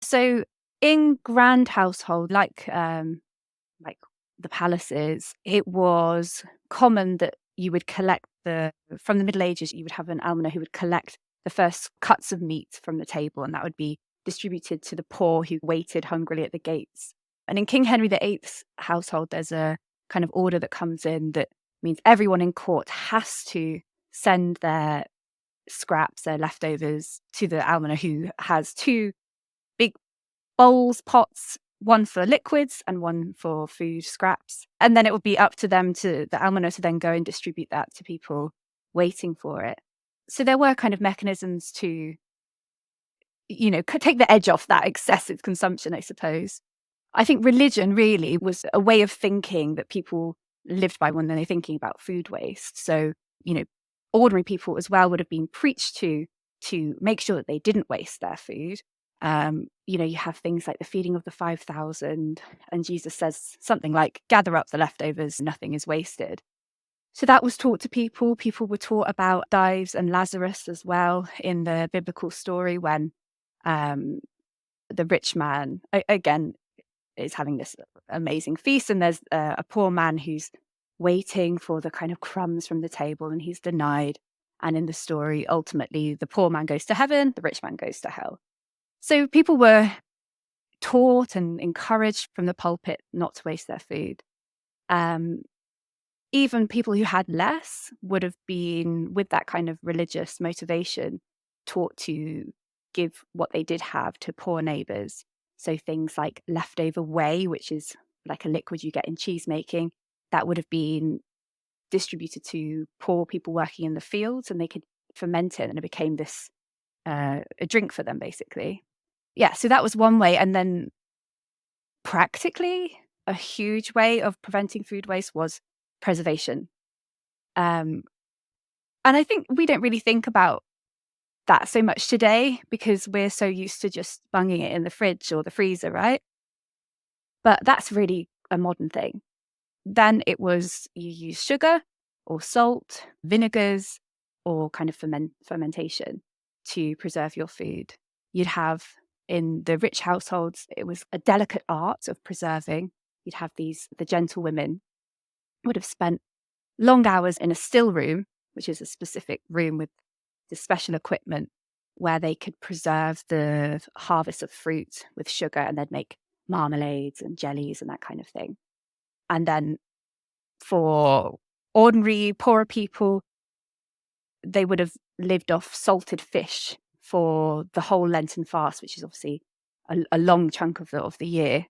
So in grand household, like the palaces, it was common that you would collect from the Middle Ages, you would have an almoner who would collect the first cuts of meat from the table, and that would be distributed to the poor who waited hungrily at the gates. And in King Henry VIII's household, there's a kind of order that comes in that means everyone in court has to send their scraps, their leftovers, to the almoner, who has two big bowls, pots, one for liquids and one for food scraps. And then it would be up to the almoner, to then go and distribute that to people waiting for it. So there were kind of mechanisms to, take the edge off that excessive consumption, I suppose. I think religion really was a way of thinking that people lived by when they're thinking about food waste. So, ordinary people as well would have been preached to make sure that they didn't waste their food. You have things like the feeding of the 5,000, and Jesus says something like, gather up the leftovers, nothing is wasted. So that was taught to people. People were taught about Dives and Lazarus as well in the biblical story, when the rich man, again, is having this amazing feast, and there's a poor man who's waiting for the kind of crumbs from the table, and he's denied. And in the story, ultimately, the poor man goes to heaven, the rich man goes to hell. So people were taught and encouraged from the pulpit not to waste their food. Even people who had less would have been, with that kind of religious motivation, taught to give what they did have to poor neighbours. So things like leftover whey, which is like a liquid you get in cheese making, that would have been distributed to poor people working in the fields, and they could ferment it, and it became this a drink for them, basically. Yeah, so that was one way. And then practically, a huge way of preventing food waste was preservation. And I think we don't really think about that so much today, because we're so used to just bunging it in the fridge or the freezer, right? But that's really a modern thing. Then it was, you use sugar or salt, vinegars, or kind of fermentation to preserve your food. You'd have, in the rich households, it was a delicate art of preserving. You'd have the gentlewomen would have spent long hours in a still room, which is a specific room with the special equipment where they could preserve the harvest of fruit with sugar, and they'd make marmalades and jellies and that kind of thing. And then for ordinary poorer people, they would have lived off salted fish for the whole Lenten fast, which is obviously a long chunk of the year.